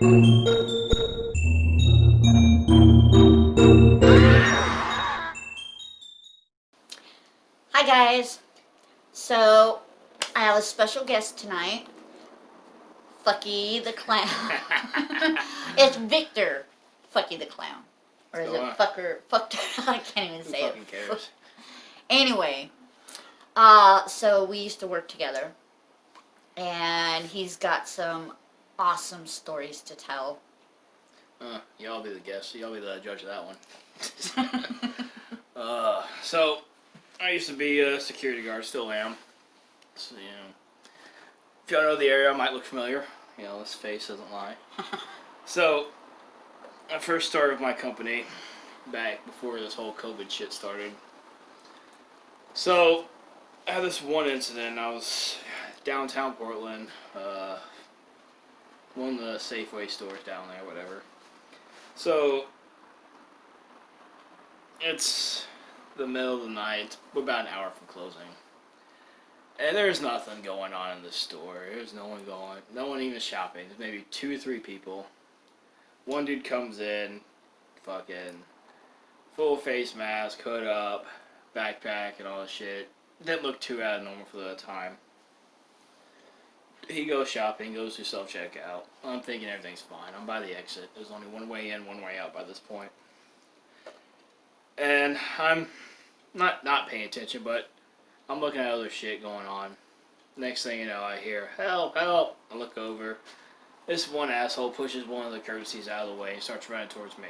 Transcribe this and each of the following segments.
Hi guys. So I have a special guest tonight, Fucky the Clown. It's Victor, Fucky the Clown, or is it Fucker? Fuck. I can't even say it. Who fucking cares? Anyway, so we used to work together, and he's got some awesome stories to tell. Y'all be the guest. Y'all be the judge of that one. So I used to be a security guard, still am. So, if y'all know the area, I might look familiar. This face doesn't lie. So, I first started with my company back before this whole COVID shit started. So, I had this one incident. I was downtown Portland, one of the Safeway stores down there, whatever. So, it's the middle of the night, we're about an hour from closing. And there's nothing going on in the store. There's no one even shopping. There's maybe 2 or 3 people. One dude comes in, fucking full face mask, hood up, backpack and all this shit. Didn't look too out of normal for the time. He goes shopping, goes to self-checkout. I'm thinking everything's fine. I'm by the exit. There's only one way in, one way out by this point. And I'm not paying attention, but I'm looking at other shit going on. Next thing you know, I hear, help, help. I look over. This one asshole pushes one of the courtesies out of the way and starts running towards me.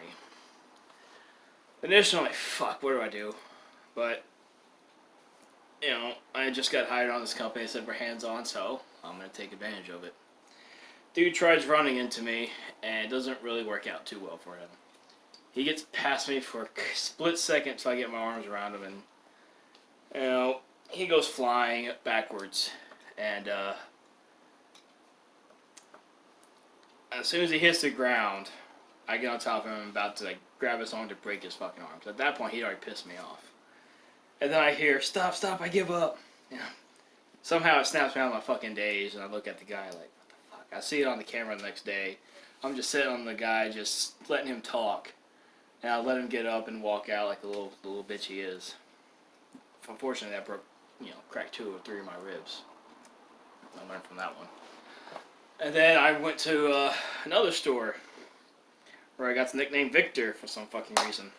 Initially, I'm like, fuck, what do I do? But, I just got hired on this company. They said we're hands-on, so I'm going to take advantage of it. Dude tries running into me, and it doesn't really work out too well for him. He gets past me for a split second until I get my arms around him, and, he goes flying backwards. And, as soon as he hits the ground, I get on top of him and I'm about to, grab his arm to break his fucking arms. At that point, he'd already pissed me off. And then I hear, stop, I give up. Somehow it snaps me out of my fucking daze, and I look at the guy like, what the fuck? I see it on the camera the next day. I'm just sitting on the guy, just letting him talk. And I let him get up and walk out like the little bitch he is. Unfortunately, that broke, cracked 2 or 3 of my ribs. I learned from that one. And then I went to another store where I got the nickname Victor for some fucking reason.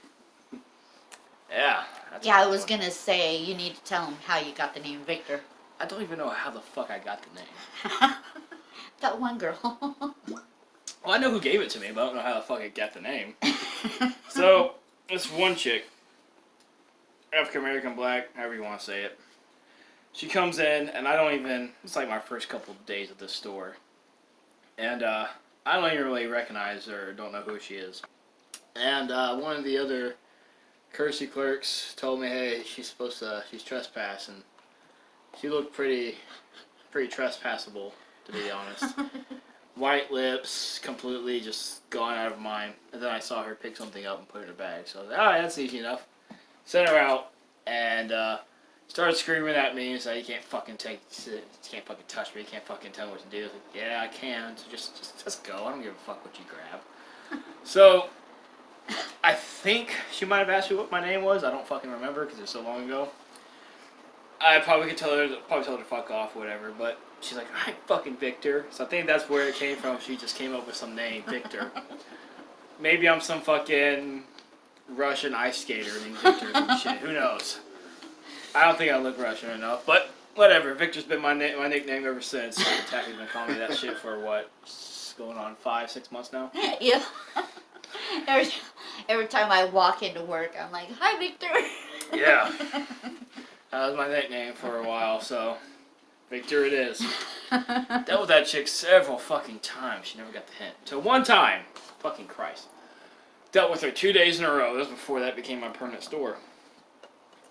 Yeah. I was going to say, you need to tell him how you got the name Victor. I don't even know how the fuck I got the name. That one girl. Well, I know who gave it to me, but I don't know how the fuck I got the name. So, this one chick, African American, black, however you want to say it. She comes in, and it's like my first couple of days at this store. And I don't even really recognize her, or don't know who she is. And one of the other courtesy clerks told me, hey, she's trespassing. She looked pretty trespassable, to be honest. White lips, completely just gone out of mind. And then I saw her pick something up and put it in her bag. So I was like, alright, that's easy enough. Sent her out, and started screaming at me and said, you can't fucking touch me, you can't fucking tell me what to do. I was like, yeah, I can, so just go, I don't give a fuck what you grab. So, I think she might have asked me what my name was. I don't fucking remember because it was so long ago. I probably could tell her to fuck off, whatever, but she's like, alright, fucking Victor. So I think that's where it came from. She just came up with some name, Victor. Maybe I'm some fucking Russian ice skater named Victor or some shit. Who knows? I don't think I look Russian enough, but whatever. Victor's been my nickname ever since. Taffy's been calling me that shit for what? It's going on 5-6 months now? Yeah. Every time I walk into work, I'm like, hi, Victor. Yeah. That was my nickname for a while, so Victor it is. Dealt with that chick several fucking times. She never got the hint. So one time, fucking Christ, dealt with her 2 days in a row. That was before that became my permanent store.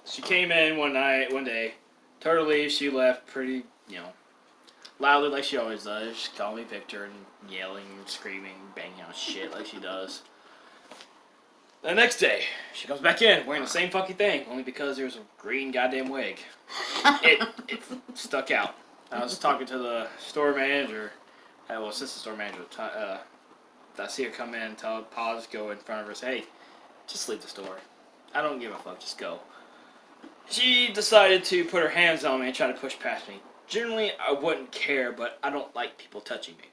She came in one day, told her to leave. She left pretty, loudly like she always does. She called me Victor and yelling, screaming, banging on shit like she does. The next day, she comes back in wearing the same fucking thing, only because there's a green goddamn wig. It stuck out. I was talking to the store manager, assistant store manager I see her come in and tell Paws go in front of her, say, hey, just leave the store. I don't give a fuck, just go. She decided to put her hands on me and try to push past me. Generally, I wouldn't care, but I don't like people touching me.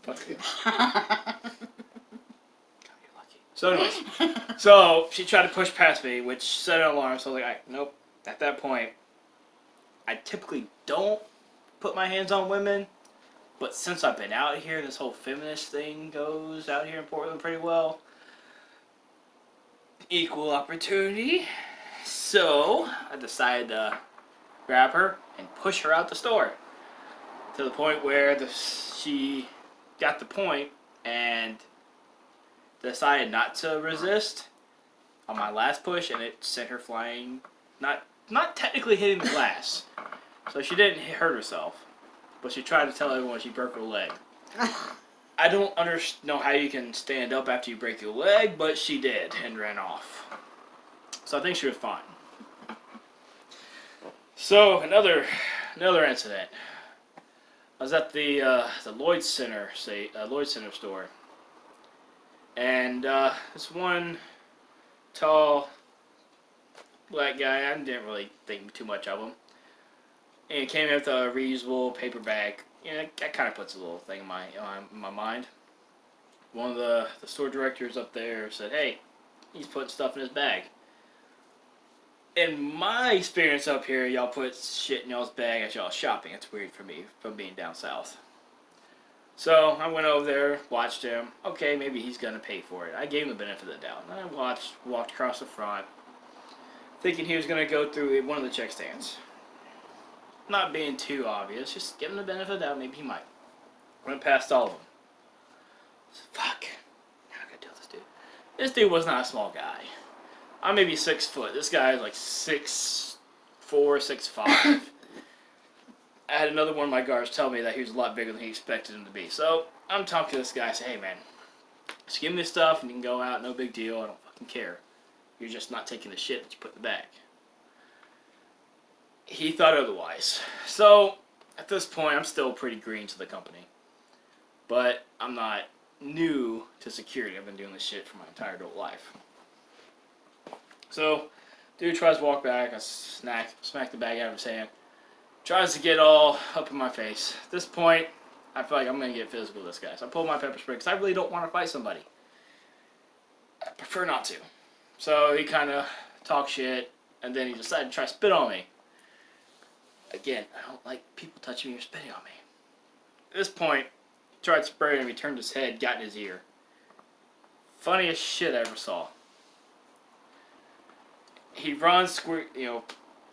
Fuck you. So anyways, so she tried to push past me, which set an alarm, so I was like, nope. At that point, I typically don't put my hands on women, but since I've been out here, this whole feminist thing goes out here in Portland pretty well. Equal opportunity. So, I decided to grab her and push her out the store. To the point where she got the point and decided not to resist on my last push, and it sent her flying, not technically hitting the glass. So she didn't hurt herself, but she tried to tell everyone she broke her leg. I don't know how you can stand up after you break your leg, but she did and ran off. So I think she was fine. So another incident. I was at the Lloyd Center store, and this one tall black guy, I didn't really think too much of him, and he came in with a reusable paper bag. You know, that kind of puts a little thing in my mind. One of the store directors up there said, hey, he's putting stuff in his bag. In my experience up here, y'all put shit in y'all's bag as y'all shopping. It's weird for me from being down south. So I went over there, watched him. Okay, maybe he's going to pay for it. I gave him the benefit of the doubt. And I walked across the front, thinking he was going to go through one of the check stands. Not being too obvious, just give him the benefit of the doubt, maybe he might. Went past all of them. Fuck. Now I gotta deal with this dude. This dude was not a small guy. I'm maybe 6 foot. This guy is like 6'4", 6'5". I had another one of my guards tell me that he was a lot bigger than he expected him to be. So I'm talking to this guy, I say, hey man, just give me this stuff and you can go out, no big deal, I don't fucking care. You're just not taking the shit that you put in the bag. He thought otherwise. So, at this point, I'm still pretty green to the company. But I'm not new to security. I've been doing this shit for my entire adult life. So, dude tries to walk back. I smack the bag out of his hand. Tries to get all up in my face. At this point, I feel like I'm going to get physical with this guy. So I pull my pepper spray because I really don't want to fight somebody. I prefer not to. So, he kind of talked shit, and then he decided to try to spit on me. Again, I don't like people touching me or spitting on me. At this point, he tried spraying him, he turned his head, got in his ear. Funniest shit I ever saw. He runs,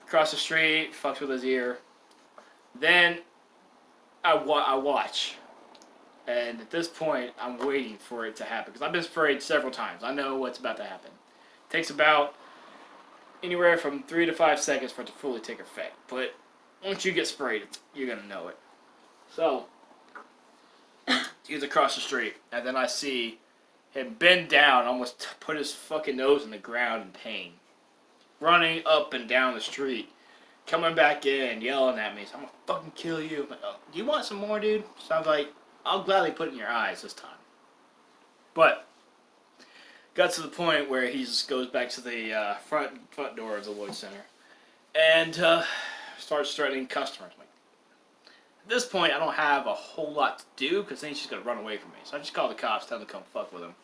across the street, fucks with his ear. Then, I watch. And at this point, I'm waiting for it to happen. Because I've been sprayed several times. I know what's about to happen. It takes about anywhere from 3 to 5 seconds for it to fully take effect. But once you get sprayed, you're going to know it. So, he's across the street, and then I see him bend down, almost put his fucking nose in the ground in pain. Running up and down the street, coming back in, yelling at me. So I'm going to fucking kill you. I'm like, oh, do you want some more, dude? So I was like, I'll gladly put it in your eyes this time. But, got to the point where he just goes back to the front door of the Lloyd Center. And, starts threatening customers. Like, at this point, I don't have a whole lot to do because then he's just going to run away from me. So I just call the cops, tell them to come fuck with him.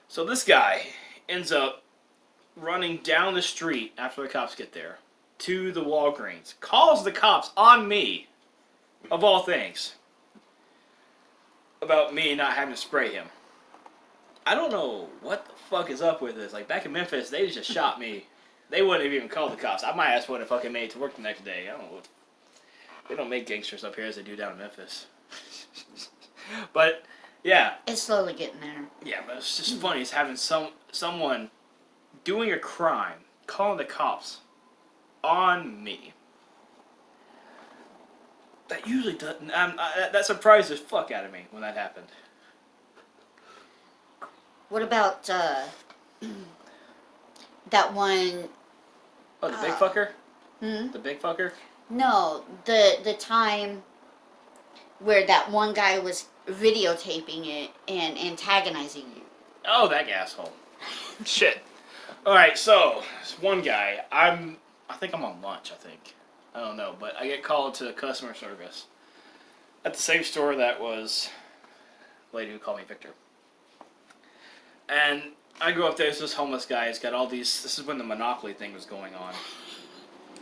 So this guy ends up running down the street after the cops get there to the Walgreens. Calls the cops on me, of all things, about me not having to spray him. I don't know what the fuck is up with this. Like, back in Memphis, they just shot me. They wouldn't have even called the cops. I might ask what if fucking made it to work the next day. I don't know. They don't make gangsters up here as they do down in Memphis. But, yeah. It's slowly getting there. Yeah, but it's just funny. It's having someone doing a crime, calling the cops on me. That usually doesn't... that surprised the fuck out of me when that happened. What about, that one... Oh, the big fucker? Hmm? The big fucker? No, the time where that one guy was videotaping it and antagonizing you. Oh, that asshole. Shit. Alright, so, this one guy, I think I'm on lunch, I think. I don't know, but I get called to customer service at the same store that was the lady who called me Victor. And I go up there, there's this homeless guy, he's got all these, this is when the Monopoly thing was going on.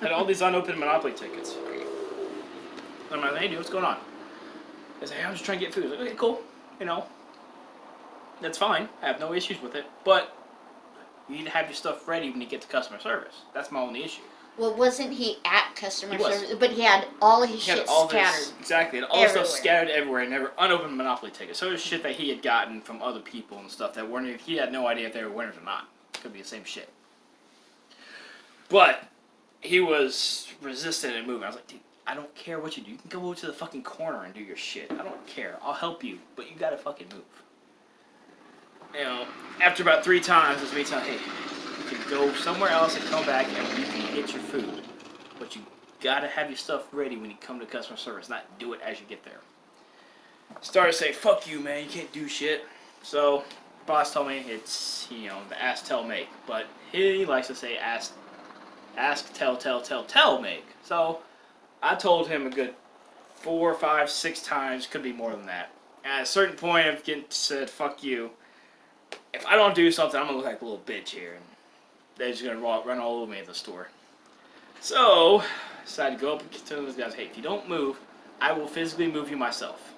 Had all these unopened Monopoly tickets. And I'm like, hey dude, what's going on? He said, hey, I'm just trying to get food. I was like, okay, cool, you know. That's fine, I have no issues with it, but you need to have your stuff ready when you get to customer service. That's my only issue. Well, wasn't he at customer He was. service? But he had all of his shit scattered. Exactly, and all stuff scattered everywhere, and never unopened Monopoly tickets. So there's shit that he had gotten from other people and stuff that weren't. He had no idea if they were winners or not. Could be the same shit. But he was resistant and moving. I was like, dude, I don't care what you do. You can go over to the fucking corner and do your shit. I don't care. I'll help you, but you gotta fucking move. You know, after about 3 times, it's me telling, hey, you can go somewhere else and come back and you can get your food. But you gotta have your stuff ready when you come to customer service, not do it as you get there. Started to say, fuck you, man, you can't do shit. So, boss told me it's, you know, the ask, tell, make. But he likes to say ask, tell, make. So, I told him a good 4, 5, 6 times, could be more than that. And at a certain point, I've said, fuck you. If I don't do something, I'm going to look like a little bitch here. And they're just going to run all over me at the store. So, I decided to go up and tell those guys, hey, if you don't move, I will physically move you myself.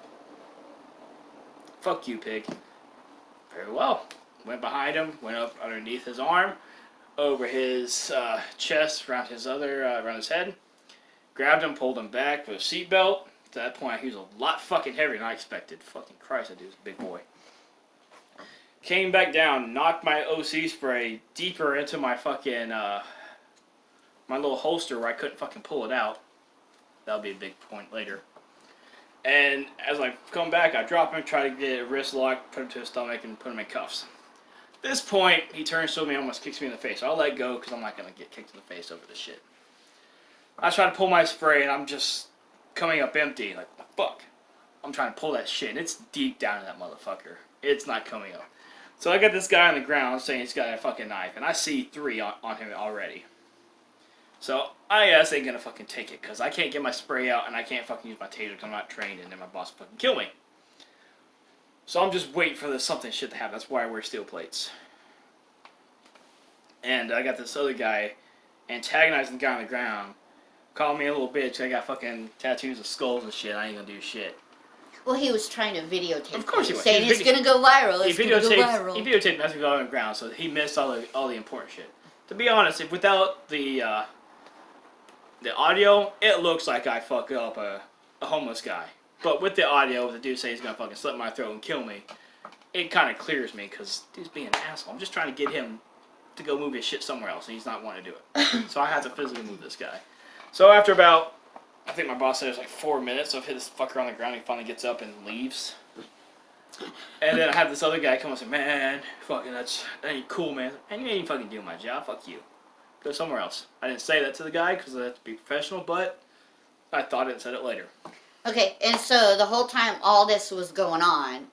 Fuck you, pig. Very well. Went behind him, went up underneath his arm, over his chest, around his around his head. Grabbed him, pulled him back with a seatbelt. At that point, he was a lot fucking heavier than I expected. Fucking Christ, that dude's a big boy. Came back down, knocked my OC spray deeper into my fucking, my little holster where I couldn't fucking pull it out. That'll be a big point later. And as I come back, I drop him, try to get a wrist lock, put him to his stomach, and put him in cuffs. At this point, he turns to me and almost kicks me in the face. So I'll let go because I'm not going to get kicked in the face over this shit. I try to pull my spray and I'm just coming up empty. Like, fuck. I'm trying to pull that shit and it's deep down in that motherfucker. It's not coming up. So I got this guy on the ground saying he's got a fucking knife, and I see 3 on him already. So I ain't gonna fucking take it, because I can't get my spray out, and I can't fucking use my taser because I'm not trained, and then my boss will fucking kill me. So I'm just waiting for this something shit to happen. That's why I wear steel plates. And I got this other guy antagonizing the guy on the ground, calling me a little bitch. I got fucking tattoos of skulls and shit. I ain't gonna do shit. Well, he was trying to videotape. Of course he was. Saying it's going to go viral. It's going to go viral. He videotaped as we got on the ground, so he missed all the important shit. To be honest, if without the audio, it looks like I fuck up a homeless guy. But with the audio, the dude saying he's going to fucking slit my throat and kill me, it kind of clears me, because dude's being an asshole. I'm just trying to get him to go move his shit somewhere else, and he's not wanting to do it. So I have to physically move this guy. So after about, I think my boss said it was like 4 minutes of hit this fucker on the ground. He finally gets up and leaves. And then I had this other guy come and say, man, fucking that ain't cool, man. And you ain't fucking doing my job. Fuck you. Go somewhere else. I didn't say that to the guy because I have to be professional, but I thought it and said it later. Okay, and so the whole time all this was going on,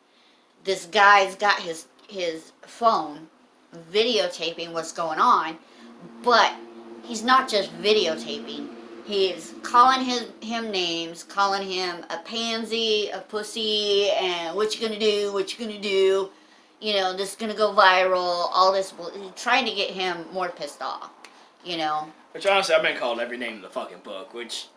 this guy's got his phone videotaping what's going on, but he's not just videotaping. He's calling him names, calling him a pansy, a pussy, and what you gonna do, you know, this is gonna go viral, all this, trying to get him more pissed off, you know. Which honestly, I've been called every name in the fucking book, which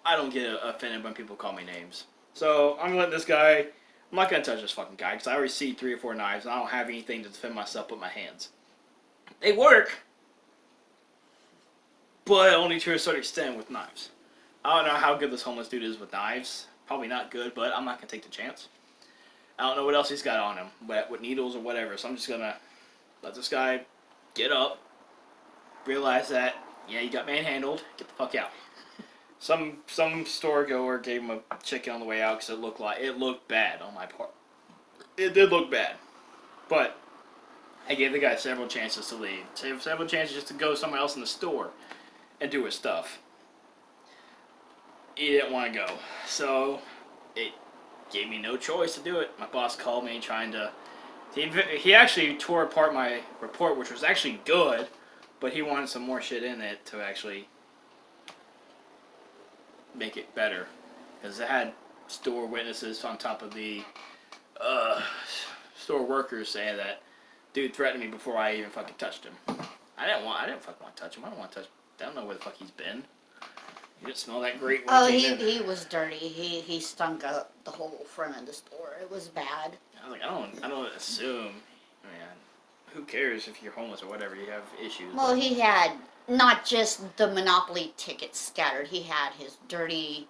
I don't get offended when people call me names. So I'm gonna let this guy, I'm not gonna touch this fucking guy, because I already see 3 or 4 knives, and I don't have anything to defend myself with my hands. They work, but only to a certain extent with knives. I don't know how good this homeless dude is with knives. Probably not good, but I'm not going to take the chance. I don't know what else he's got on him, with needles or whatever, so I'm just going to let this guy get up, realize that, yeah, you got manhandled, get the fuck out. Some store goer gave him a chicken on the way out because it looked bad on my part. It did look bad. But I gave the guy several chances to leave. Several chances just to go somewhere else in the store and do his stuff. He didn't want to go. So it gave me no choice to do it. My boss called me trying to... He actually tore apart my report, which was actually good, but he wanted some more shit in it to actually make it better. Because it had store witnesses on top of the store workers saying that dude threatened me before I even fucking touched him. I didn't fucking want to touch him. I don't want to touch him. I don't know where the fuck he's been. He didn't smell that great when he was dirty. He stunk up the whole front of the store. It was bad. I was like, I don't assume. Man, who cares if you're homeless or whatever? You have issues. Well, he had not just the Monopoly tickets scattered. He had his dirty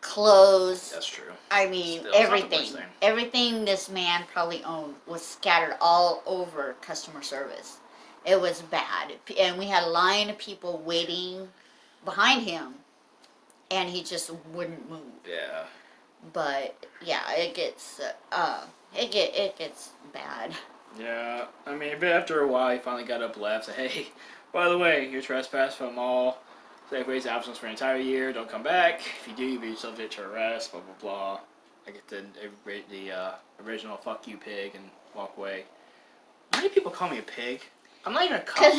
clothes. That's true. I mean, Still, it's not the worst everything. thing. Everything this man probably owned was scattered all over customer service. It was bad. And we had a line of people waiting behind him. And he just wouldn't move. Yeah. But yeah, it gets bad. Yeah. I mean, but after a while, he finally got up, left, said, "Hey, by the way, you're trespassed from all Safeway's absence for an entire year. Don't come back. If you do, you'll be subject to arrest. Blah blah blah." I get the original "fuck you, pig" and walk away. Why do people call me a pig? I'm not even a cop.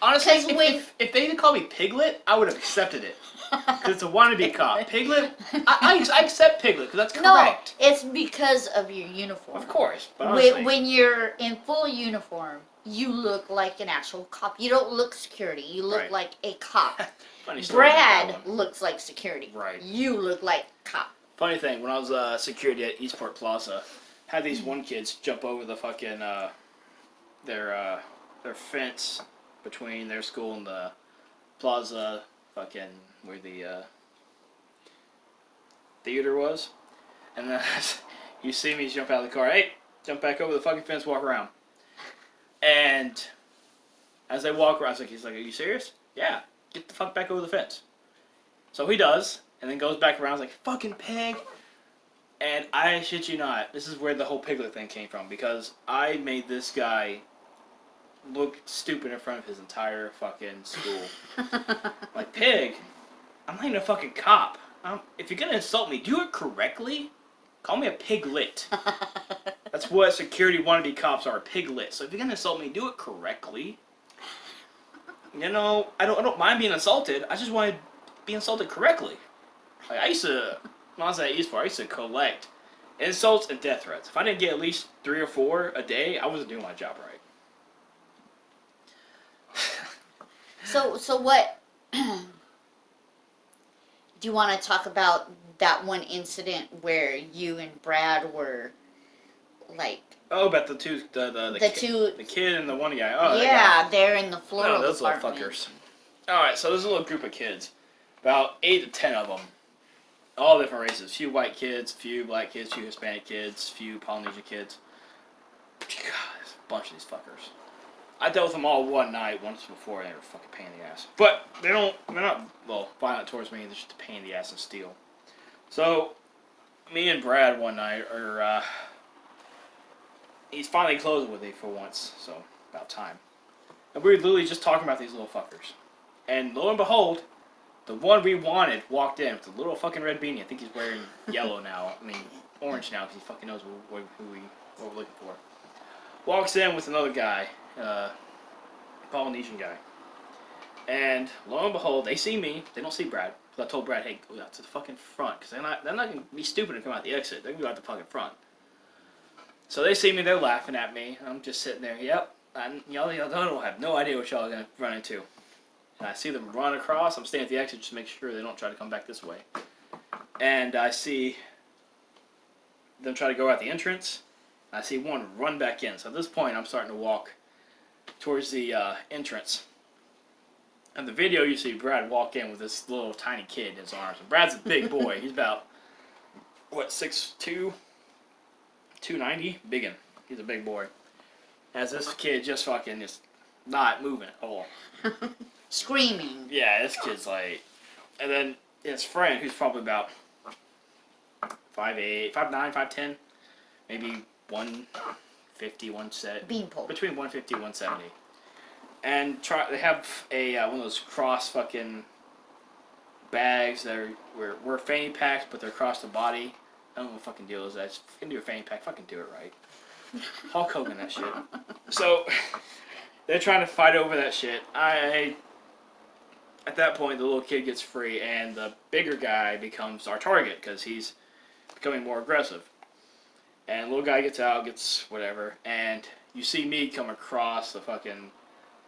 Honestly, if they didn't call me Piglet, I would have accepted it. Because it's a wannabe cop. Piglet, I accept Piglet, because that's correct. No, it's because of your uniform. Of course, but honestly. When you're in full uniform, you look like an actual cop. You don't look security. You look like a cop. Funny story. Brad looks like security. Right. You look like cop. Funny thing, when I was security at Eastport Plaza, had these one kids jump over the fucking, their fence between their school and the plaza, fucking where the theater was, and then you see me jump out of the car. Hey, jump back over the fucking fence, walk around. And as I walk around, he's like, "Are you serious?" "Yeah, get the fuck back over the fence." So he does, and then goes back around, like, "Fucking pig." And I shit you not, this is where the whole Piglet thing came from, because I made this guy look stupid in front of his entire fucking school. Like, pig, I'm not even a fucking cop. If you're gonna insult me, do it correctly. Call me a piglet. That's what security wannabe cops are, piglet. So if you're gonna insult me, do it correctly. You know, I don't mind being insulted. I just want to be insulted correctly. Like, when I was at Eastport, I used to collect insults and death threats. If I didn't get at least 3 or 4 a day, I wasn't doing my job right. So what? Do you want to talk about that one incident where you and Brad were, like? Oh, about the kid and the one guy. Oh, yeah, they're in the floral those department. little fuckers. All right, so there's a little group of kids, about 8 to 10 of them, all different races. Few white kids, few black kids, few Hispanic kids, few Polynesian kids. God, there's a bunch of these fuckers. I dealt with them all one night, once before, and they were fucking pain in the ass. But they're not, well, violent towards me, they're just a pain in the ass and steal. So, me and Brad one night he's finally closing with me for once, so about time. And we were literally just talking about these little fuckers. And lo and behold, the one we wanted walked in with a little fucking red beanie. I think he's wearing yellow now. I mean, orange now, because he fucking knows what we're looking for. Walks in with another guy. Polynesian guy. And lo and behold, they see me. They don't see Brad. So I told Brad, "Hey, go out to the fucking front, because they're not gonna be stupid and come out the exit. They're gonna go out the fucking front." So they see me. They're laughing at me. I'm just sitting there. Yep. Y'all don't have no idea what y'all are gonna run into. And I see them run across. I'm staying at the exit just to make sure they don't try to come back this way. And I see them try to go out the entrance. I see one run back in. So at this point, I'm starting to walk towards the entrance. And the video, you see Brad walk in with this little tiny kid in his arms. And Brad's a big boy. He's about, 6'2", 290? Biggin. He's a big boy. As this kid just fucking is not moving at all. Screaming. Yeah, this kid's like... And then his friend, who's probably about 5'8", 5'9", 5'10", maybe 150, 170. Beanpole. Between 150 and 170. And they have one of those cross fucking bags that we're fanny packs, but they're across the body. I don't know what fucking deal is that. Just fucking do a fanny pack. Fucking do it right. Hulk Hogan that shit. So, they're trying to fight over that shit. At that point, the little kid gets free, and the bigger guy becomes our target, because he's becoming more aggressive. And little guy gets out, gets whatever, and you see me come across the fucking,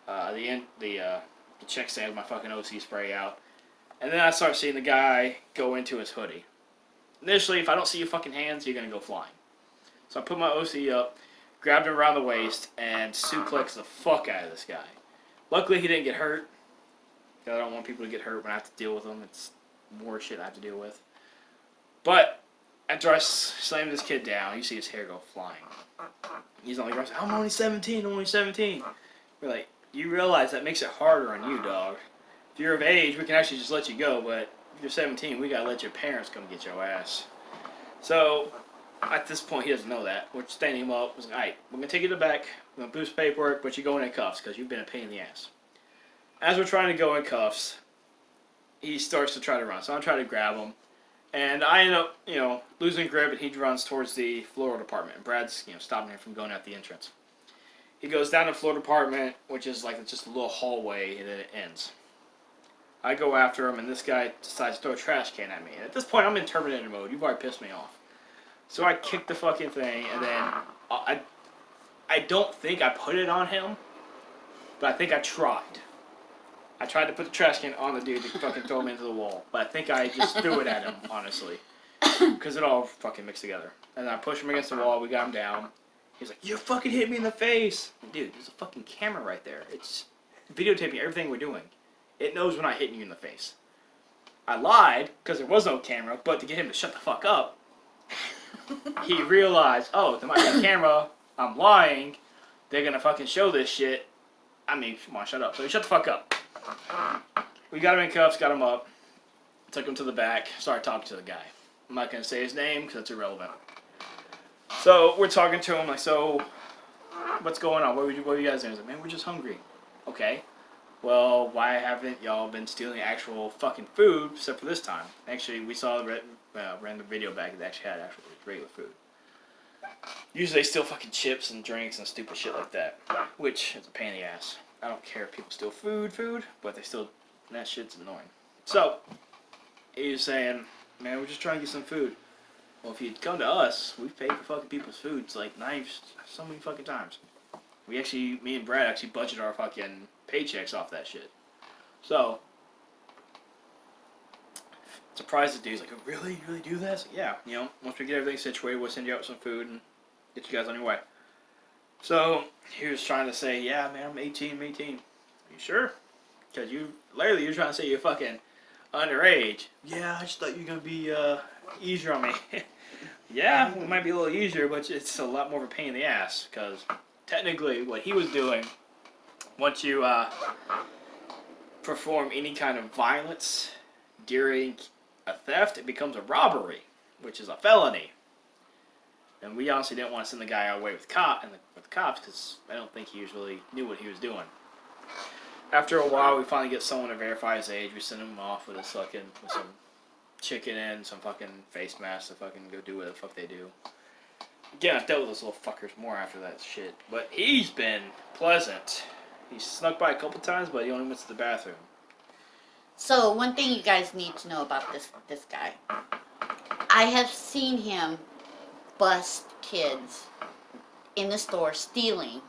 the check stand with my fucking OC spray out. And then I start seeing the guy go into his hoodie. Initially, if I don't see your fucking hands, you're gonna go flying. So I put my OC up, grabbed him around the waist, and suplexed the fuck out of this guy. Luckily, he didn't get hurt. I don't want people to get hurt when I have to deal with them. It's more shit I have to deal with. But after I slam this kid down, you see his hair go flying. He's on the ground. I'm only 17. I'm only 17. We're like, you realize that makes it harder on you, dog. If you're of age, we can actually just let you go. But if you're 17, we gotta let your parents come get your ass. So at this point, he doesn't know that. We're standing him up. We're like, all right, we're gonna take you to the back. We're gonna boost paperwork, but you're going in cuffs because you've been a pain in the ass. As we're trying to go in cuffs, he starts to try to run. So I'm trying to grab him. And I end up, losing grip, and he runs towards the floral department. And Brad's, stopping him from going out the entrance. He goes down to the floor department, which is like just a little hallway, and then it ends. I go after him, and this guy decides to throw a trash can at me. And at this point, I'm in Terminator mode. You've already pissed me off. So I kick the fucking thing, and then I don't think I put it on him, but I think I tried. I tried to put the trash can on the dude to fucking throw him into the wall. But I think I just threw it at him, honestly. Because it all fucking mixed together. And then I pushed him against the wall. We got him down. He's like, you fucking hit me in the face. Dude, there's a fucking camera right there. It's videotaping everything we're doing. It knows when I'm hitting you in the face. I lied because there was no camera. But to get him to shut the fuck up, he realized, oh, there might be a camera. I'm lying. They're going to fucking show this shit. I mean, come on, shut up. So he shut the fuck up. We got him in cuffs, got him up, took him to the back, started talking to the guy. I'm not going to say his name because it's irrelevant. So we're talking to him like, so what's going on? What are you guys doing? He's like, man, we're just hungry. Okay. Well, why haven't y'all been stealing actual fucking food except for this time? Actually, we saw the random video back that actually had actual regular food. Usually they steal fucking chips and drinks and stupid shit like that, which is a pain in the ass. I don't care if people steal food, but they still, that shit's annoying. So, he was saying, man, we're just trying to get some food. Well, if you'd come to us, we've paid for fucking people's food. It's like knives so many fucking times. Me and Brad actually budgeted our fucking paychecks off that shit. So, surprised the dude's like, oh, really? You really do this? Like, yeah, once we get everything situated, we'll send you out some food and get you guys on your way. So, he was trying to say, yeah, man, I'm 18. Are you sure? Because you're trying to say you're fucking underage. Yeah, I just thought you were going to be easier on me. Yeah, it might be a little easier, but it's a lot more of a pain in the ass. Because technically, what he was doing, once you perform any kind of violence during a theft, it becomes a robbery, which is a felony. And we honestly didn't want to send the guy away with the cops because I don't think he really knew what he was doing. After a while, we finally get someone to verify his age. We send him off with some chicken and some fucking face masks to fucking go do what the fuck they do. Again, I've dealt with those little fuckers more after that shit. But he's been pleasant. He snuck by a couple times, but he only went to the bathroom. So, one thing you guys need to know about this guy. I have seen him bust kids in the store stealing,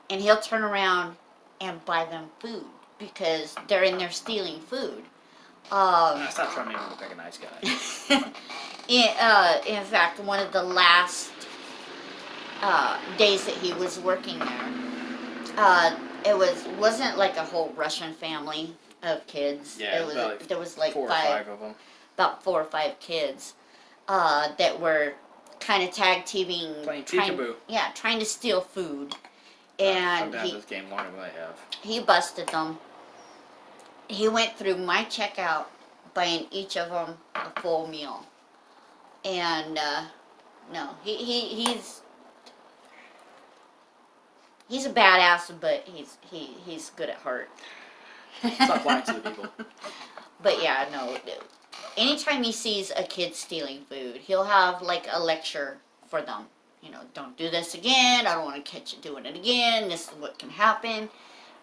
and he'll turn around and buy them food because they're in there stealing food. Stop trying to make me look like a nice guy. In fact, one of the last days that he was working there, it wasn't like a whole Russian family of kids. Yeah, there was like 4 or 5 of them. About 4 or 5 kids that were kind of tag teaming, trying to steal food, and this game longer than I have. He busted them. He went through my checkout, buying each of them a full meal, and no, he's a badass, but he's good at heart. Stop lying to the people. But yeah, no. anytime he sees a kid stealing food, he'll have like a lecture for them. You know, don't do this again. I don't want to catch you doing it again. This is what can happen.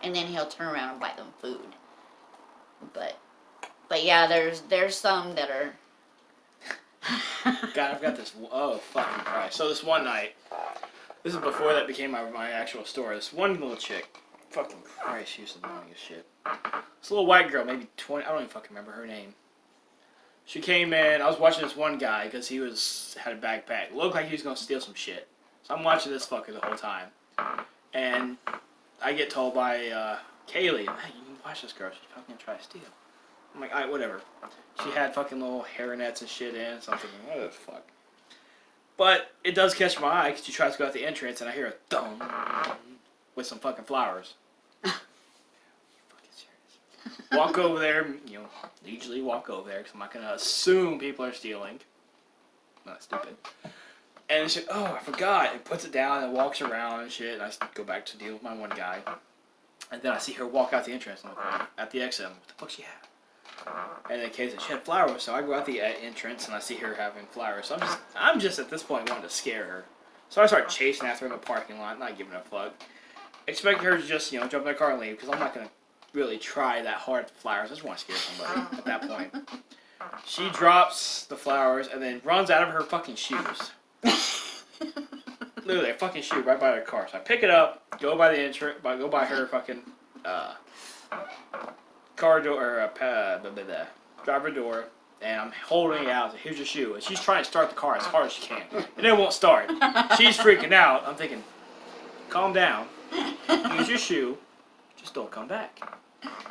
And then he'll turn around and buy them food. But yeah, there's some that are. God, I've got this. Oh, fucking Christ. So this one night, this is before that became my actual store. This one little chick, fucking Christ, she used to annoying as shit. This little white girl, maybe 20, I don't even fucking remember her name. She came in, I was watching this one guy because he had a backpack. It looked like he was going to steal some shit. So I'm watching this fucker the whole time. And I get told by Kaylee, hey, you can watch this girl, she's probably going to try to steal. I'm like, alright, whatever. She had fucking little hairnets and shit in, so I'm thinking, what the fuck? But it does catch my eye because she tries to go out the entrance and I hear a thump with some fucking flowers. Fucking serious. Walk over there, you know, usually walk over there because I'm not going to assume people are stealing. Not stupid. And she, oh, I forgot. And puts it down and walks around and shit. And I go back to deal with my one guy. And then I see her walk out the entrance and I'm like, at the exit. I'm like, what the fuck she have? And in case she had flowers, so I go out the entrance and I see her having flowers. So I'm just at this point wanting to scare her. So I start chasing after her in the parking lot, not giving a fuck. Expecting her to just, you know, jump in the car and leave because I'm not gonna really try that hard at the flowers. I just want to scare somebody at that point. She drops the flowers and then runs out of her fucking shoes. Literally a fucking shoe right by her car. So I pick it up, go by the entrance, go by her fucking car door, or driver door, and I'm holding it out. Here's your shoe. And she's trying to start the car as hard as she can. And it won't start. She's freaking out. I'm thinking, calm down. Here's your shoe. Just don't come back.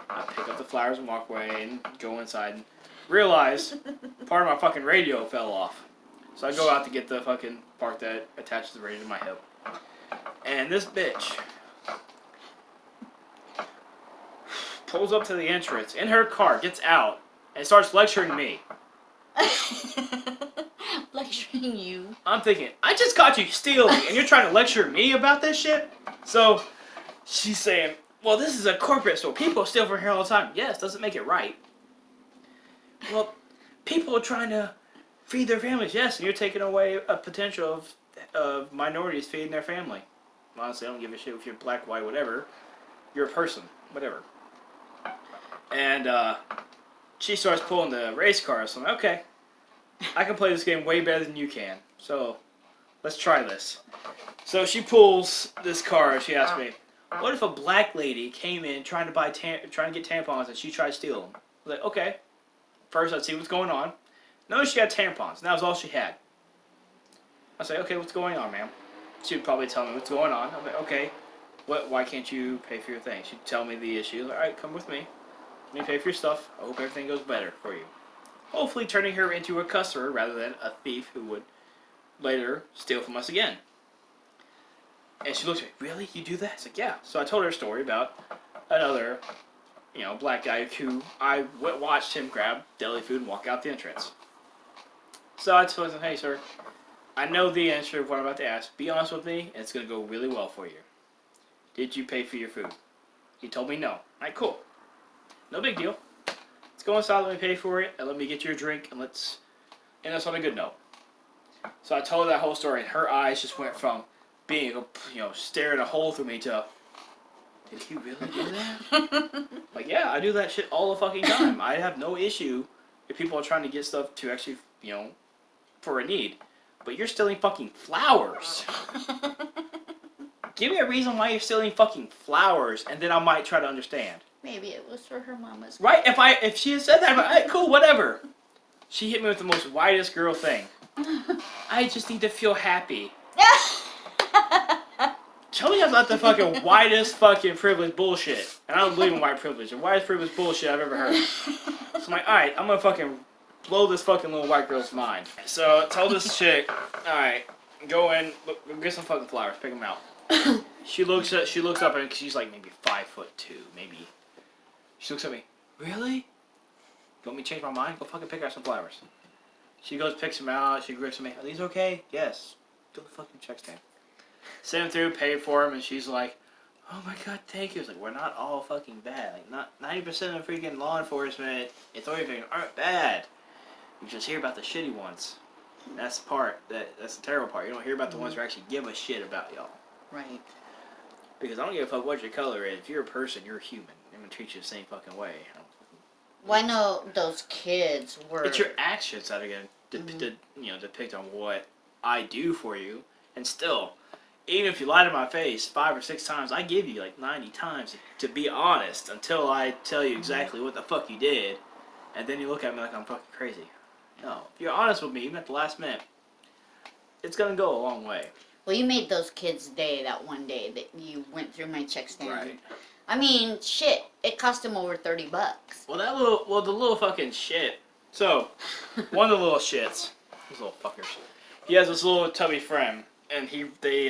I pick up the flowers and walk away and go inside and realize part of my fucking radio fell off. So I go out to get the fucking part that attaches the radio to my hip. And this bitch pulls up to the entrance in her car, gets out, and starts lecturing me. Lecturing you? I'm thinking, I just got you stealing, and you're trying to lecture me about this shit? So she's saying, well, this is a corporate store. People steal from here all the time. Yes, doesn't make it right. Well, people are trying to feed their families. Yes, and you're taking away a potential of minorities feeding their family. Honestly, I don't give a shit if you're black, white, whatever. You're a person. Whatever. And she starts pulling the race car. So I'm like, okay, I can play this game way better than you can. So let's try this. So she pulls this car and she asks me, what if a black lady came in trying to get tampons and she tried to steal them? I was like, okay. First, I'd see what's going on. No, she had tampons. And that was all she had. I was like, okay, what's going on, ma'am? She would probably tell me what's going on. I'm like, okay, why can't you pay for your thing? She'd tell me the issue. Like, all right, come with me. Let me pay for your stuff. I hope everything goes better for you. Hopefully turning her into a customer rather than a thief who would later steal from us again. And she looks at me, really? You do that? I was like, yeah. So I told her a story about another, you know, black guy who I watched him grab deli food and walk out the entrance. So I told him, hey, sir, I know the answer of what I'm about to ask. Be honest with me, and it's going to go really well for you. Did you pay for your food? He told me no. All right, cool. No big deal. Let's go inside, let me pay for it, and let me get you a drink, and let's end this on a good note. So I told her that whole story, and her eyes just went from being, you know, staring a hole through me to, did he really do that? Like, yeah, I do that shit all the fucking time. I have no issue if people are trying to get stuff to actually, you know, for a need. But you're stealing fucking flowers. Give me a reason why you're stealing fucking flowers, and then I might try to understand. Maybe it was for her mama's. Right? If she had said that, I'm like, all right, cool, whatever. She hit me with the most whitest girl thing. I just need to feel happy. Tell me about the fucking whitest fucking privilege bullshit. And I don't believe in white privilege. The whitest privilege bullshit I've ever heard. So I'm like, alright, I'm gonna fucking blow this fucking little white girl's mind. So I told this chick, alright, go in, go get some fucking flowers, pick them out. She looks up and she's like maybe 5'2", maybe. She looks at me, really? You want me to change my mind? Go fucking pick out some flowers. She goes, picks them out, she grips me. Are these okay? Yes. Go the fucking check stand. Send them through, pay for them, and she's like, oh my god, thank you. It's like, we're not all fucking bad. Like, not 90% of freaking law enforcement authorities aren't bad. You just hear about the shitty ones. That's the part, that's the terrible part. You don't hear about the ones who actually give a shit about y'all. Right. Because I don't give a fuck what your color is. If you're a person, you're a human. I'm gonna treat you the same fucking way. Well, I know those kids were... It's your actions that are gonna depict on what I do for you. And still, even if you lie to my face 5 or 6 times, I give you like 90 times to be honest until I tell you exactly what the fuck you did. And then you look at me like I'm fucking crazy. No, if you're honest with me, even at the last minute, it's gonna go a long way. Well, you made those kids' day that one day that you went through my check stand. Right. I mean, shit, it cost them over $30. Well, the little fucking shit. So, one of the little shits, these little fuckers, he has this little tubby friend, and they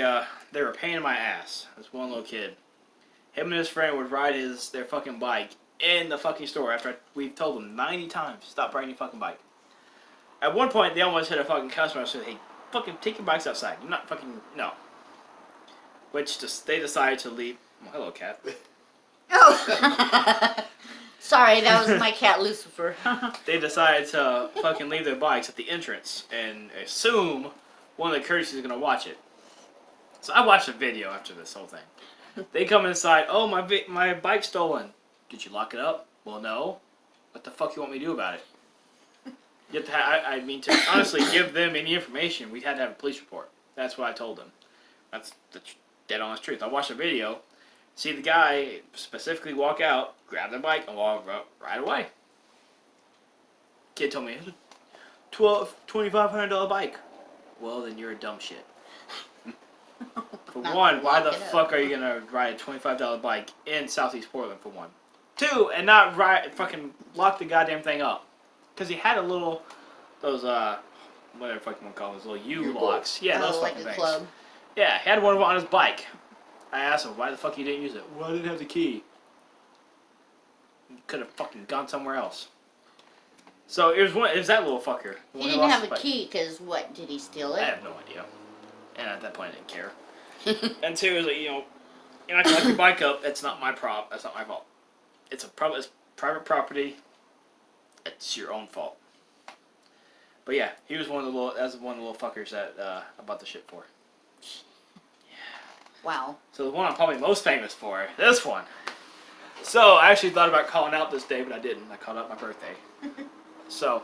were a pain in my ass. This one little kid. Him and his friend would ride their fucking bike in the fucking store after we've told them 90 times, stop riding your fucking bike. At one point, they almost hit a fucking customer and said, hey, fucking take your bikes outside. You're not fucking, no. They decided to leave. Oh, hello, cat. Oh! Sorry, that was my cat, Lucifer. They decided to fucking leave their bikes at the entrance and assume one of the courtesies is going to watch it. So I watched a video after this whole thing. They come inside, oh, my bike's stolen. Did you lock it up? Well, no. What the fuck you want me to do about it? You have to to honestly give them any information, we had to have a police report. That's what I told them. That's the dead honest truth. I watched the video, see the guy specifically walk out, grab the bike, and walk right away. Kid told me, it's a $2,500 bike. Well, then you're a dumb shit. For one, why the fuck are you going to ride a $25 bike in Southeast Portland, for one? 2, and not fucking lock the goddamn thing up. Because he had those, whatever the fuck you want to call them, those little U-locks. Yeah, those like fucking a things. club. Yeah, he had one on his bike. I asked him, why the fuck you didn't use it? Well, I didn't have the key. You could have fucking gone somewhere else. So, it was that little fucker. He didn't have a key, because what, did he steal it? I have no idea. And at that point, I didn't care. And 2, it was like, you're not going to lock your bike up, it's not my problem. That's not my fault. It's private property. It's your own fault. But yeah, he was one of the little fuckers that I bought the shit for. Yeah. Wow. So the one I'm probably most famous for, this one. So I actually thought about calling out this day, but I didn't. I called out my birthday. So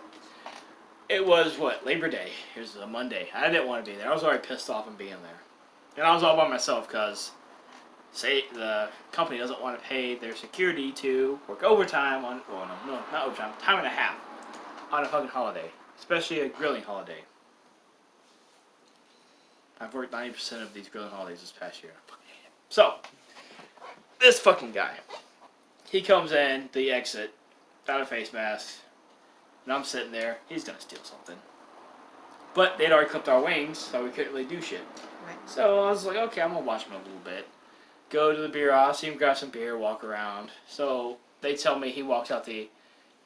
it was Labor Day. It was a Monday. I didn't want to be there. I was already pissed off in being there, and I was all by myself because the company doesn't want to pay their security to work overtime on, no, not overtime, time and a half on a fucking holiday, especially a grilling holiday. I've worked 90% of these grilling holidays this past year. I fucking hate it. So, this fucking guy, he comes in the exit, got a face mask, and I'm sitting there, he's gonna steal something. But they'd already clipped our wings, so we couldn't really do shit. Right. So I was like, okay, I'm gonna watch him a little bit. Go to the beer aisle, see him grab some beer, walk around. So they tell me he walks out the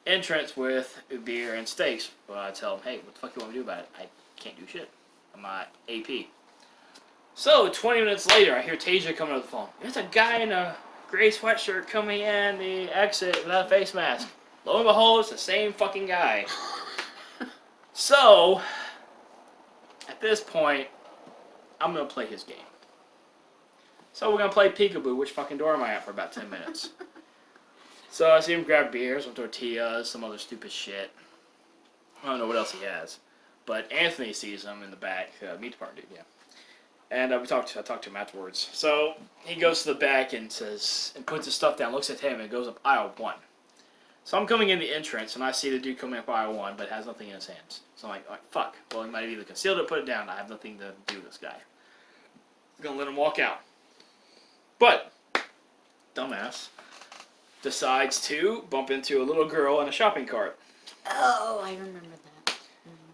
entrance with beer and steaks. Well, I tell him, hey, what the fuck you want me to do about it? I can't do shit. I'm not AP. So 20 minutes later, I hear Tasia coming over the phone. There's a guy in a gray sweatshirt coming in the exit without a face mask. Lo and behold, it's the same fucking guy. So, at this point, I'm going to play his game. So we're going to play peekaboo, which fucking door am I at, for about 10 minutes. So I see him grab beer, some tortillas, some other stupid shit. I don't know what else he has. But Anthony sees him in the back, meat department dude, yeah. And I talked to him afterwards. So he goes to the back and puts his stuff down, looks at him, and goes up aisle 1. So I'm coming in the entrance, and I see the dude coming up aisle 1, but has nothing in his hands. So I'm like, fuck. Well, he might have either concealed it or put it down. I have nothing to do with this guy. I'm going to let him walk out. But, dumbass, decides to bump into a little girl in a shopping cart. Oh, I remember that.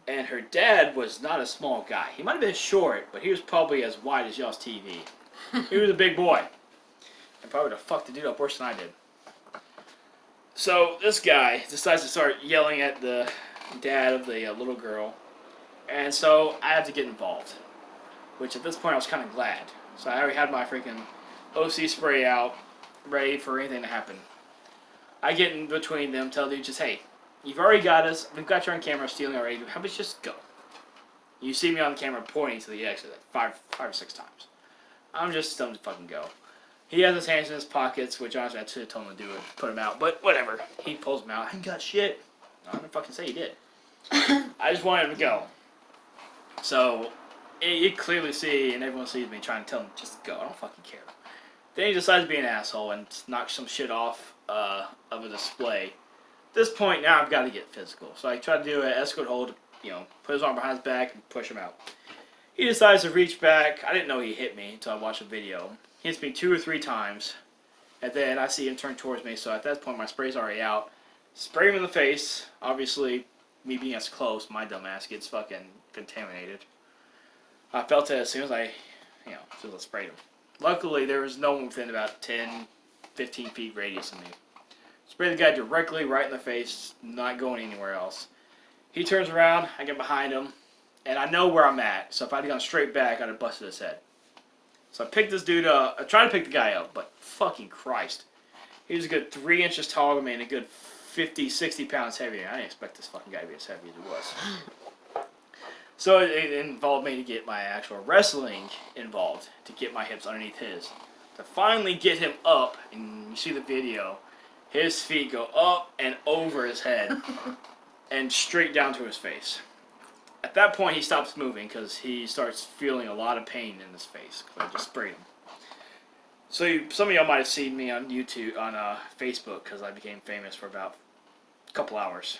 And her dad was not a small guy. He might have been short, but he was probably as wide as y'all's TV. He was a big boy. And probably would have fucked the dude up worse than I did. So this guy decides to start yelling at the dad of the little girl. And so I had to get involved. Which at this point I was kind of glad. So I already had my freaking OC spray out, ready for anything to happen. I get in between them, tell the dude just, hey, you've already got us. We've got you on camera stealing already. How about you just go? You see me on the camera pointing to the exit like five or six times. I'm just telling him to fucking go. He has his hands in his pockets, which honestly I should have told him to do it, put him out. But whatever. He pulls them out. I ain't got shit. I'm gonna fucking say he did. I just wanted him to go. So, you clearly see, and everyone sees me trying to tell him, just go. I don't fucking care. Then he decides to be an asshole and knock some shit off of a display. At this point, now I've got to get physical. So I try to do an escort hold, put his arm behind his back and push him out. He decides to reach back. I didn't know he hit me until I watched the video. He hits me 2 or 3 times. And then I see him turn towards me. So at that point, my spray's already out. Spray him in the face. Obviously, me being as close, my dumb ass gets fucking contaminated. I felt it as soon as I sprayed him. Luckily, there was no one within about 10, 15 feet radius of me. Spray the guy directly right in the face, not going anywhere else. He turns around, I get behind him, and I know where I'm at. So if I'd gone straight back, I'd have busted his head. So I picked this dude up. I tried to pick the guy up, but fucking Christ. He was a good 3 inches taller than me and a good 50, 60 pounds heavier. I didn't expect this fucking guy to be as heavy as he was. So it involved me to get my actual wrestling involved, to get my hips underneath his. To finally get him up, and you see the video, his feet go up and over his head and straight down to his face. At that point, he stops moving because he starts feeling a lot of pain in his face because I just sprayed him. So some of y'all might have seen me on YouTube, on Facebook, because I became famous for about a couple hours.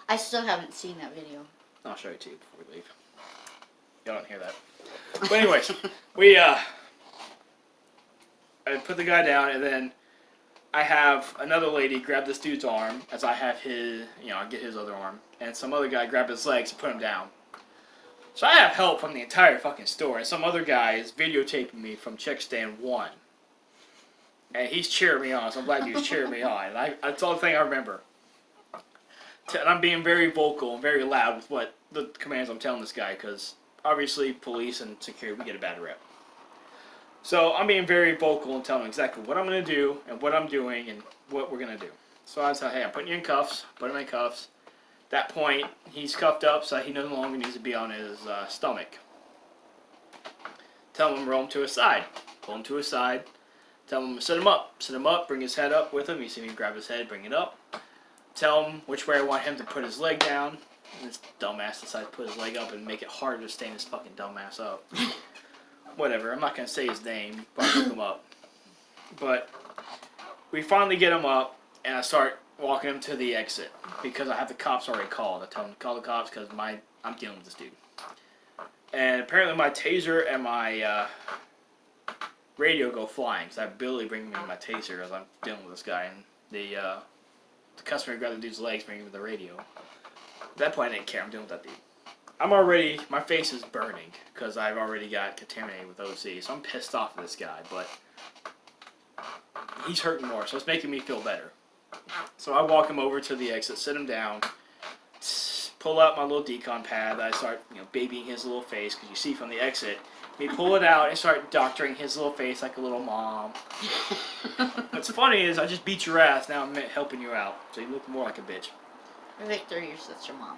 I still haven't seen that video. I'll show it to you before we leave. Y'all don't hear that. But anyways, I put the guy down, and then I have another lady grab this dude's arm as I have his, I get his other arm, and some other guy grab his legs and put him down. So I have help from the entire fucking store, and some other guy is videotaping me from check stand 1. And he's cheering me on, some black dude's cheering me on, and that's all the thing I remember. And I'm being very vocal and very loud with what the commands I'm telling this guy, because obviously police and security, we get a bad rep. So I'm being very vocal and telling him exactly what I'm going to do and what I'm doing and what we're going to do. So I said, hey, I'm putting you in cuffs, put him in cuffs. At that point, he's cuffed up so he no longer needs to be on his stomach. Tell him to roll him to his side. Pull him to his side. Tell him to sit him up, bring his head up with him. You see me grab his head, bring it up. Tell him which way I want him to put his leg down. And this dumbass decides to put his leg up and make it harder to stand his fucking dumbass up. Whatever, I'm not going to say his name, but I'll look him up. But we finally get him up, and I start walking him to the exit because I have the cops already called. I tell him to call the cops because I'm dealing with this dude. And apparently my taser and my radio go flying because I have Billy bringing me my taser as I'm dealing with this guy, and the customer grabbed the dude's legs, bringing me the radio. At that point, I didn't care. I'm dealing with that dude. My face is burning because I've already got contaminated with OC, so I'm pissed off at this guy, but he's hurting more, so it's making me feel better. So I walk him over to the exit, sit him down, pull out my little decon pad that I start, babying his little face, because you see from the exit, me pull it out and start doctoring his little face like a little mom. What's funny is I just beat your ass, now I'm helping you out, so you look more like a bitch. Victor, you're such a mom.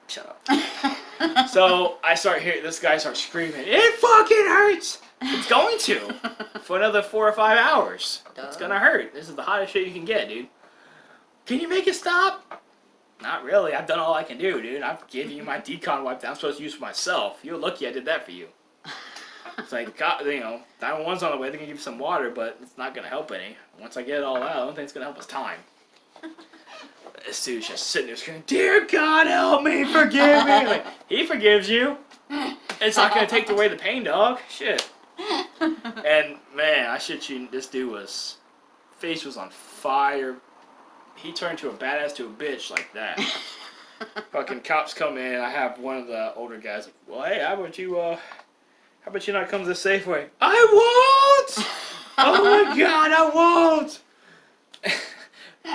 Shut up. So I start hearing this guy start screaming, it fucking hurts! It's going to. For another 4 or 5 hours. Duh. It's gonna hurt. This is the hottest shit you can get, dude. Can you make it stop? Not really. I've done all I can do, dude. I've given you my decon wipe that I'm supposed to use for myself. You're lucky I did that for you. It's like, 911's on the way. They're gonna give you some water, but it's not gonna help any. Once I get it all out, the only thing that's gonna help is time. This dude's just sitting there screaming, dear God, help me, forgive me. Like, he forgives you. It's not going to take away the pain, dog. Shit. And, man, I shit you, this dude face was on fire. He turned to a badass to a bitch like that. Fucking cops come in, I have one of the older guys like, well, hey, how about you not come to the Safeway? I won't! Oh my God, I won't!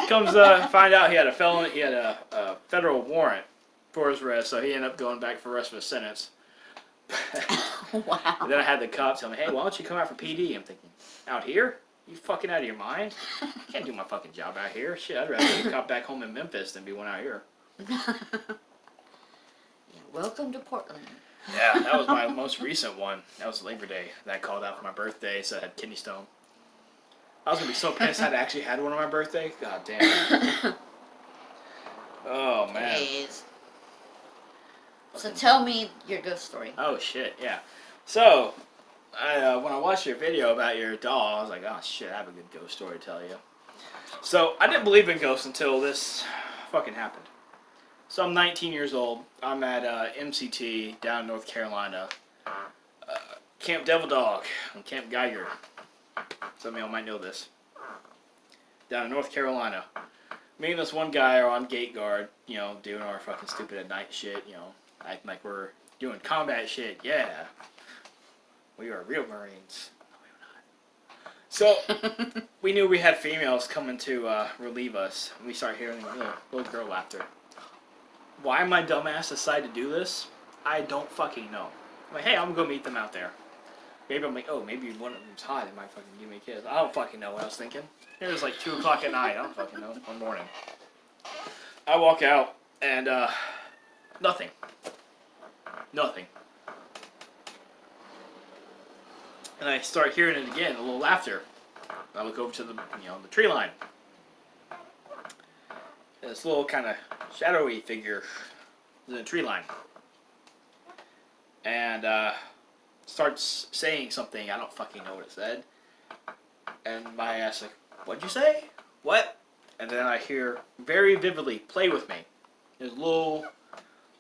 Comes find out he had a federal warrant for his arrest, so he ended up going back for the rest of his sentence. Wow. And then I had the cops tell me, hey, why don't you come out for PD? I'm thinking, out here? You fucking out of your mind? Can't do my fucking job out here. Shit, I'd rather be a cop back home in Memphis than be one out here. Yeah, welcome to Portland. Yeah, that was my most recent one. That was Labor Day. That called out for my birthday, so I had kidney stone. I was gonna be so pissed I'd actually had one on my birthday. God damn. Oh man. Jeez. So tell me your ghost story. Oh shit, yeah. So, when I watched your video about your doll, I was like, oh shit, I have a good ghost story to tell you. So, I didn't believe in ghosts until this fucking happened. So, I'm 19 years old. I'm at MCT down in North Carolina. Camp Devil Dog on Camp Geiger. Some of y'all might know this. Down in North Carolina. Me and this one guy are on gate guard, you know, doing our fucking stupid at night shit, you know, acting like we're doing combat shit. Yeah. We are real Marines. No, we were not. So, we knew we had females coming to relieve us. And we started hearing little girl laughter. Why my dumbass decided to do this, I don't fucking know. I'm like, hey, I'm gonna go meet them out there. Maybe I'm like, oh, maybe one of them's hot and might fucking give me a kiss. I don't fucking know what I was thinking. It was like 2 o'clock at night. I don't fucking know. One morning. I walk out and nothing. Nothing. And I start hearing it again, a little laughter. I look over to the the tree line. This little kind of shadowy figure is in the tree line. And starts saying something, I don't fucking know what it said. And my ass like, what'd you say? What? And then I hear very vividly, play with me. There's a little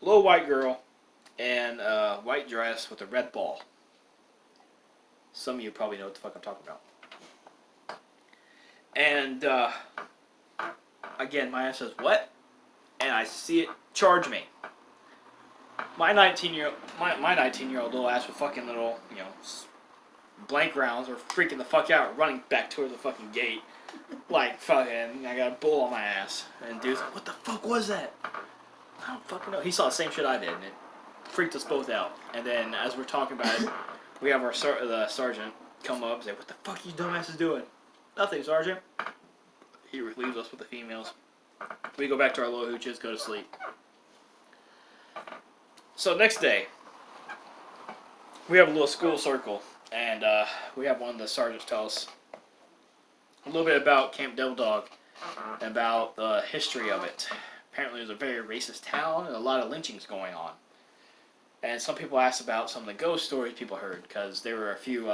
white girl in a white dress with a red ball. Some of you probably know what the fuck I'm talking about. And again, my ass says, what? And I see it charge me. My 19-year-old little ass with fucking little, blank rounds are freaking the fuck out, running back toward the fucking gate. Like, fucking, I got a bull on my ass. And dude's like, what the fuck was that? I don't fucking know. He saw the same shit I did, and it freaked us both out. And then, as we're talking about it, we have the sergeant come up and say, what the fuck you dumbasses doing? Nothing, sergeant. He relieves us with the females. We go back to our little hooches, go to sleep. So next day, we have a little school circle, and we have one of the sergeants tell us a little bit about Camp Devil Dog, and about the history of it. Apparently, it was a very racist town, and a lot of lynchings going on. And some people asked about some of the ghost stories people heard, because there were a few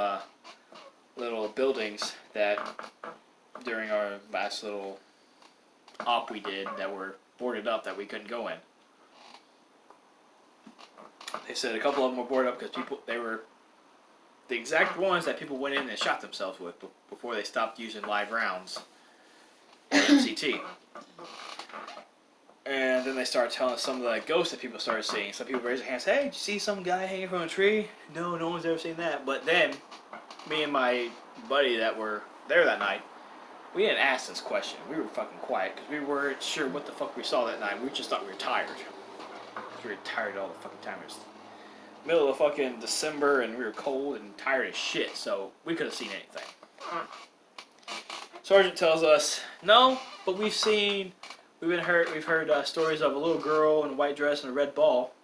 little buildings that, during our last little op we did, that were boarded up that we couldn't go in. They said a couple of them were boarded up because they were the exact ones that people went in and shot themselves with before they stopped using live rounds at MCT. And then they started telling us some of the ghosts that people started seeing. Some people raised their hands, hey, did you see some guy hanging from a tree? No, no one's ever seen that. But then, me and my buddy that were there that night, we didn't ask this question. We were fucking quiet because we weren't sure what the fuck we saw that night. We just thought we were tired. We were tired all the fucking time. It was middle of fucking December and we were cold and tired as shit, so we could have seen anything. Sergeant tells us, no, but we've heard stories of a little girl in a white dress and a red ball.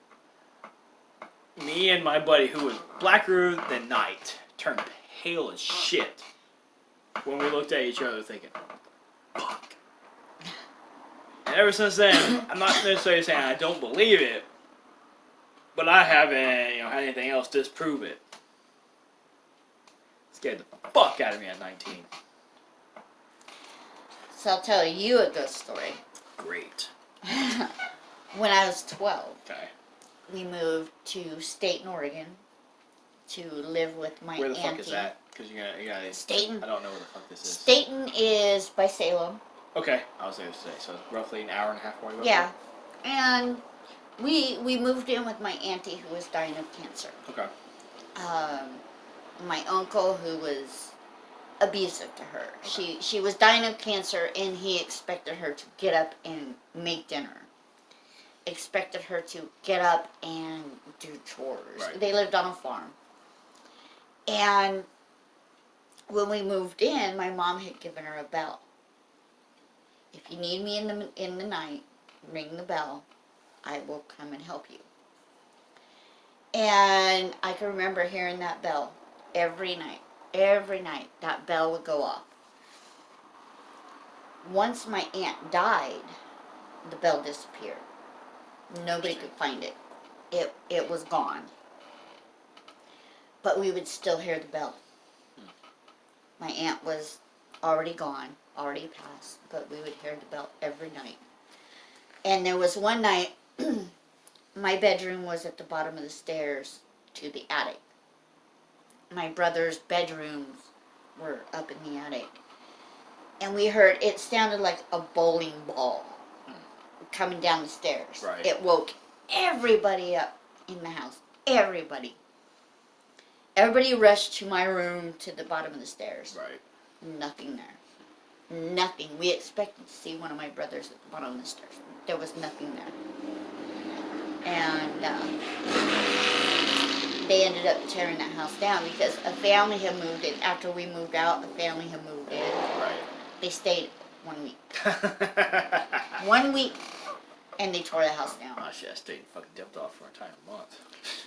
Me and my buddy, who was blacker than night, turned pale as shit when we looked at each other thinking, fuck. And ever since then, I'm not necessarily saying I don't believe it, but I haven't, had anything else disprove it. Scared the fuck out of me at 19. So I'll tell you a ghost story. Great. When I was 12, Okay. we moved to Staten, Oregon, to live with my auntie. Where the fuck is that? Because you gotta. Staten. I don't know where the fuck this is. Staten is by Salem. Okay, I was there to say, so roughly an hour and a half away. Yeah, and we moved in with my auntie who was dying of cancer. Okay. My uncle who was abusive to her. She was dying of cancer, and he expected her to get up and make dinner. Expected her to get up and do chores. Right. They lived on a farm. And when we moved in, my mom had given her a bell. If you need me in the night, ring the bell. I will come and help you. And I can remember hearing that bell every night. Every night, that bell would go off. Once my aunt died, the bell disappeared. Nobody could find it. It was gone. But we would still hear the bell. My aunt was already gone, already passed, but we would hear the bell every night. And there was one night, my bedroom was at the bottom of the stairs to the attic. My brother's bedrooms were up in the attic. And we heard, it sounded like a bowling ball coming down the stairs. Right. It woke everybody up in the house. Everybody. Everybody rushed to my room to the bottom of the stairs. Right. Nothing there. Nothing. We expected to see one of my brothers at the bottom of the stairs. There was nothing there. And they ended up tearing that house down because a family had moved in. After we moved out, a family had moved in. Right. They stayed 1 week. 1 week, and they tore the house down. Oh shit, I stayed and fucking dipped off for an entire month.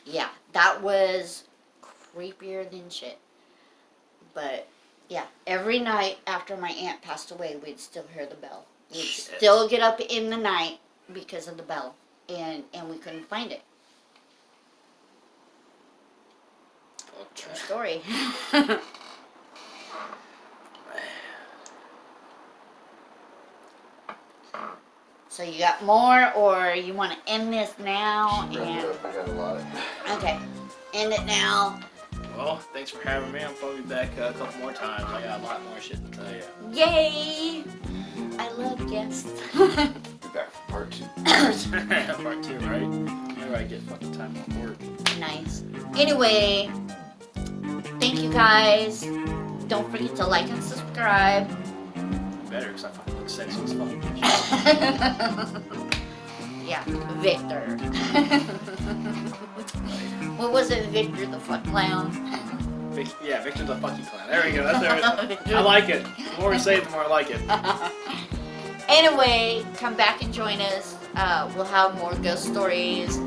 Yeah, that was creepier than shit. But, yeah, every night after my aunt passed away, we'd still hear the bell. We'd still get up in the night because of the bell, and we couldn't find it. Okay. True story. So you got more, or you want to end this now? I got a lot. Okay, end it now. Well, thanks for having me. I'll probably be back a couple more times. I got a lot more shit to tell you. Yay! I love guests. Be back for part 2. Part 2, right? Maybe I get fucking time off work. Nice. Anyway, thank you guys. Don't forget to like and subscribe. Better, because I fucking look sexy as fuck. Yeah, Victor. What was it, Victor the fuck clown? Yeah, Victor the Fucky clown. There we go. That's everything. I like it. The more we say it, the more I like it. Anyway, come back and join us. We'll have more ghost stories,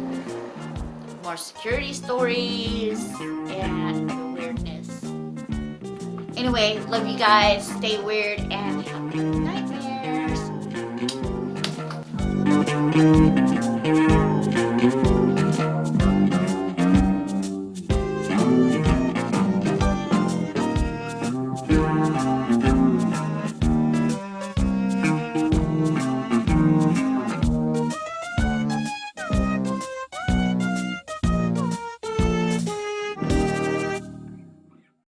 more security stories, and other weirdness. Anyway, love you guys. Stay weird and have good nightmares.